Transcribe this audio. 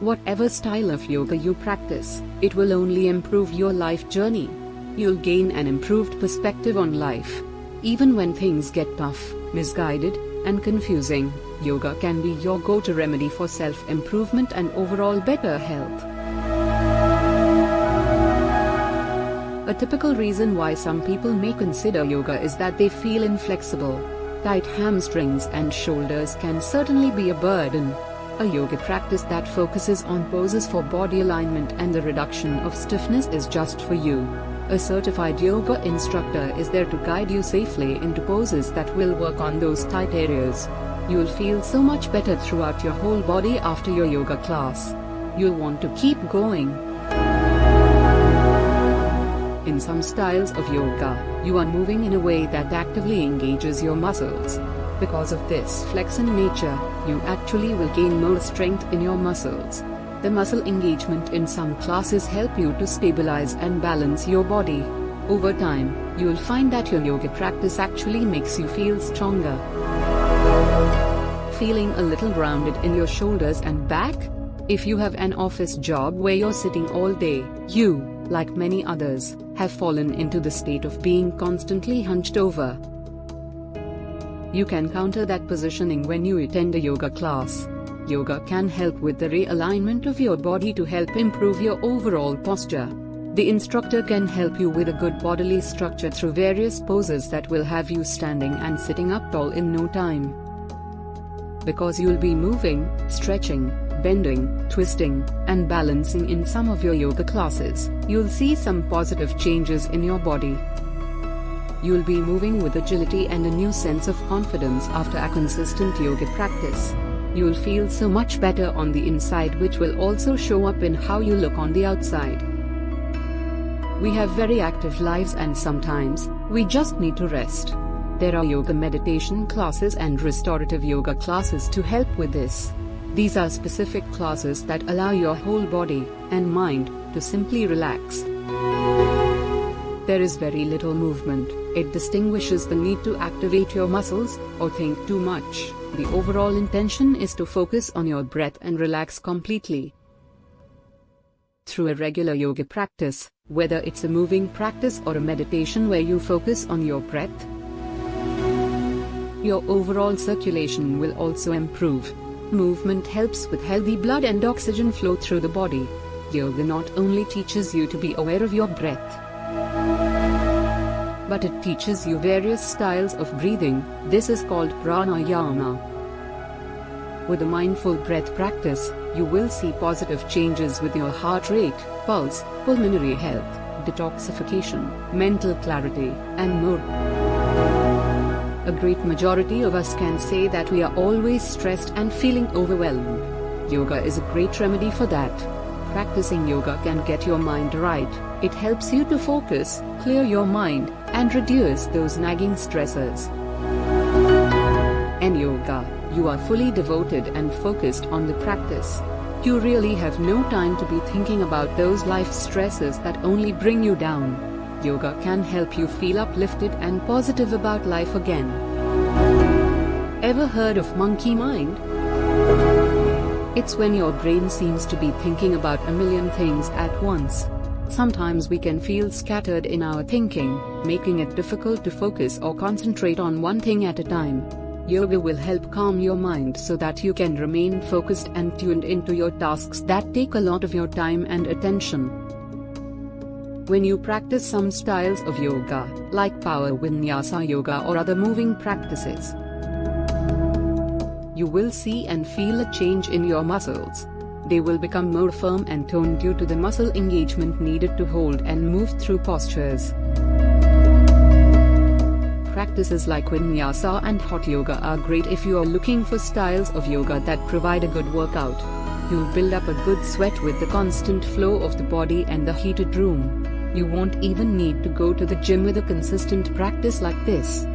Whatever style of yoga you practice, it will only improve your life journey. You'll gain an improved perspective on life. Even when things get tough, misguided, and confusing, yoga can be your go-to remedy for self-improvement and overall better health. A typical reason why some people may consider yoga is that they feel inflexible. Tight hamstrings and shoulders can certainly be a burden. A yoga practice that focuses on poses for body alignment and the reduction of stiffness is just for you. A certified yoga instructor is there to guide you safely into poses that will work on those tight areas. You'll feel so much better throughout your whole body after your yoga class. You'll want to keep going. In some styles of yoga, you are moving in a way that actively engages your muscles. Because of this flex in nature, you actually will gain more strength in your muscles. The muscle engagement in some classes help you to stabilize and balance your body. Over time, you'll find that your yoga practice actually makes you feel stronger. Feeling a little grounded in your shoulders and back? If you have an office job where you're sitting all day, you, like many others, have fallen into the state of being constantly hunched over. You can counter that positioning when you attend a yoga class. Yoga can help with the realignment of your body to help improve your overall posture. The instructor can help you with a good bodily structure through various poses that will have you standing and sitting up tall in no time. Because you'll be moving, stretching, bending, twisting, and balancing in some of your yoga classes, you'll see some positive changes in your body. You'll be moving with agility and a new sense of confidence after a consistent yoga practice. You'll feel so much better on the inside, which will also show up in how you look on the outside. We have very active lives and sometimes, we just need to rest. There are yoga meditation classes and restorative yoga classes to help with this. These are specific classes that allow your whole body and mind to simply relax. There is very little movement. It distinguishes the need to activate your muscles or think too much. The overall intention is to focus on your breath and relax completely. Through a regular yoga practice, whether it's a moving practice or a meditation where you focus on your breath, your overall circulation will also improve. Movement helps with healthy blood and oxygen flow through the body. Yoga not only teaches you to be aware of your breath, but it teaches you various styles of breathing. This is called pranayama. With a mindful breath practice, you will see positive changes with your heart rate, pulse, pulmonary health, detoxification, mental clarity, and more. A great majority of us can say that we are always stressed and feeling overwhelmed. Yoga is a great remedy for that. Practicing yoga can get your mind right. It helps you to focus, clear your mind, and reduce those nagging stressors. In yoga, you are fully devoted and focused on the practice. You really have no time to be thinking about those life stresses that only bring you down. Yoga can help you feel uplifted and positive about life again. Ever heard of monkey mind? It's when your brain seems to be thinking about a million things at once. Sometimes we can feel scattered in our thinking, making it difficult to focus or concentrate on one thing at a time. Yoga will help calm your mind so that you can remain focused and tuned into your tasks that take a lot of your time and attention. When you practice some styles of yoga, like power vinyasa yoga or other moving practices, you will see and feel a change in your muscles. They will become more firm and toned due to the muscle engagement needed to hold and move through postures. Practices like vinyasa and hot yoga are great if you are looking for styles of yoga that provide a good workout. You'll build up a good sweat with the constant flow of the body and the heated room. You won't even need to go to the gym with a consistent practice like this.